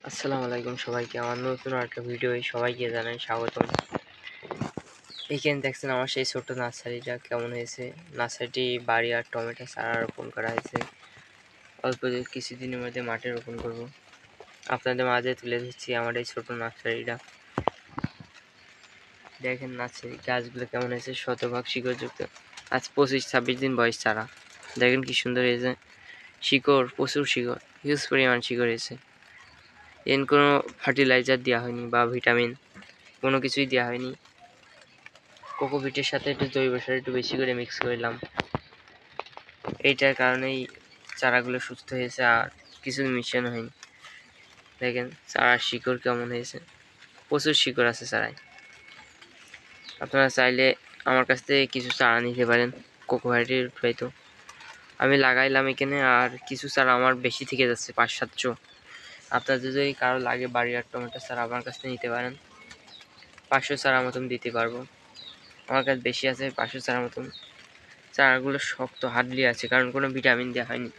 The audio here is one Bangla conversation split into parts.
আসসালামু আলাইকুম সবাইকে আমার নতুন একটা ভিডিও সবাইকে জানাই স্বাগতম। এইখানে দেখছেন আমার সেই ছোট্ট নার্সারিটা কেমন হয়েছে। নার্সারিটি বাড়ি আর টমেটো চারা রোপণ করা হয়েছে। অল্প কিছুদিনের মধ্যে মাঠে রোপণ করব। আপনাদের মাঝে তুলে ধরছি আমার এই ছোট নার্সারিটা। দেখেন নার্সারি গাছগুলো কেমন হয়েছে, শতভাগ শিকড়যুক্ত। আজ 25-26 দিন বয়স চারা। দেখেন কি সুন্দর হয়েছে, শিকড় প্রচুর, শিকড় হিউজ পরিমাণ শিকড় হয়েছে। কোনো ফার্টিলাইজার দেওয়া হয়নি বা ভিটামিন কোনো কিছুই দেওয়া হয়নি। কোকোপিটের সাথে একটু জৈব সার একটু বেশি করে মিক্স করলাম। এইটার কারণেই চারাগুলো সুস্থ হয়েছে আর কিছু মিশানো হয়নি। দেখেন চারার শিকড় কেমন হয়েছে, প্রচুর শিকড় আছে চারায়। আপনারা চাইলে আমার কাছ থেকে কিছু চারা নিতে পারেন। কোকোপিটের হয়তো আমি লাগাইলাম এখানে, আর কিছু চারা আমার বেশি থেকে যাচ্ছে 500-700। আপনাদের যদি কারো লাগে বাড়ি আর টমেটো চারা আমার কাছ থেকে নিতে পারেন। 500 চারা মতন দিতে পারবো। আমার কাছে বেশি আছে 500 চারা মতন। চারাগুলো শক্ত হার্ডলি আছে, কারণ কোনো ভিটামিন দেওয়া হয়নি।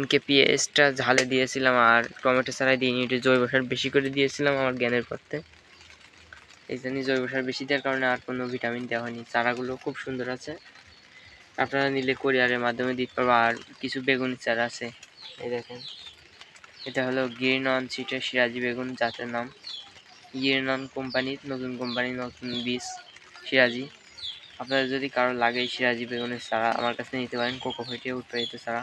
NPKটা ঝালে দিয়েছিলাম আর টমেটো চারায় দিইনি, একটু জৈব সার বেশি করে দিয়েছিলাম আমার জ্ঞানের পথে। এই জন্যই জৈব সার বেশি দেওয়ার কারণে আর কোনো ভিটামিন দেওয়া হয়নি। চারাগুলো খুব সুন্দর আছে, আপনারা নিলে কোরিয়ারের মাধ্যমে দিতে পারবো। আর কিছু বেগুনি চারা আছে, এই দেখেন। এটা হলো গ্রিন অন সিটের সিরাজি বেগুন জাতের নাম। গ্রিন অন কোম্পানির নতুন কোম্পানি, নতুন বীজ সিরাজি। আপনাদের যদি কারো লাগে এই সিরাজি বেগুনের চারা আমার কাছে নিতে পারেন। কোকোপিটে উৎপাদিত চারা,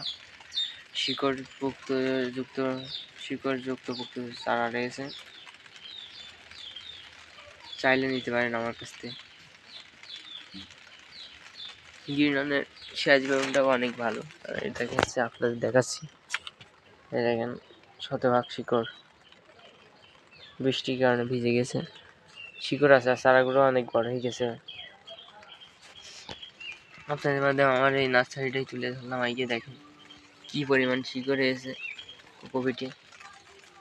শিকড়যুক্ত পুক্ত চারা রয়েছে, চাইলে নিতে পারেন আমার কাছ থেকে। গ্রিননের সিরাজি বেগুনটাও অনেক ভালো। এটা হচ্ছে আপনাদের দেখাচ্ছি, দেখেন শতভাগ শিকড়, বৃষ্টির কারণে ভিজে গেছে, শিকড় আছে, চারাগুলো অনেক বড় হয়ে গেছে। আপনাদের মাধ্যমে আমার এই নার্সারিটাই তুলে ধরলাম। আইকে দেখেন কি পরিমাণ শিকড় হয়েছে। কোকোপিটে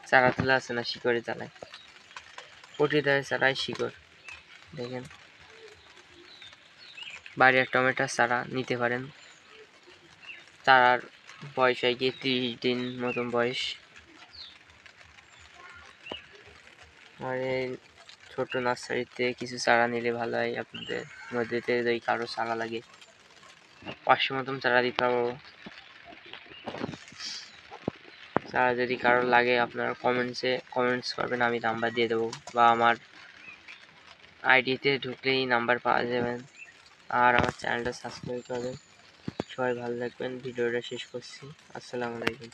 চারা তোলা আছে না, শিকড়ে চালায়, প্রতিটা চারাই শিকড়। দেখেন বাড়ি আর টমেটো চারা নিতে পারেন। চারার বয়স হয় গিয়ে 30 দিন মতন বয়স। আর এই ছোট নার্সারিতে কিছু চারা নিলে ভালো হয়। আপনাদের মধ্যে যদি কারো চারা লাগে 500 মতন চারা দিতে পারবো। চারা যদি কারো লাগে আপনারা কমেন্টস করবেন, আমি নাম্বার দিয়ে দেবো, বা আমার আইডিতে ঢুকলেই নাম্বার পাওয়া যাবেন। আর আমার চ্যানেলটা সাবস্ক্রাইব করবেন। সবাই ভালো থাকবেন। ভিডিওটা শেষ করছি। আসসালামু আলাইকুম।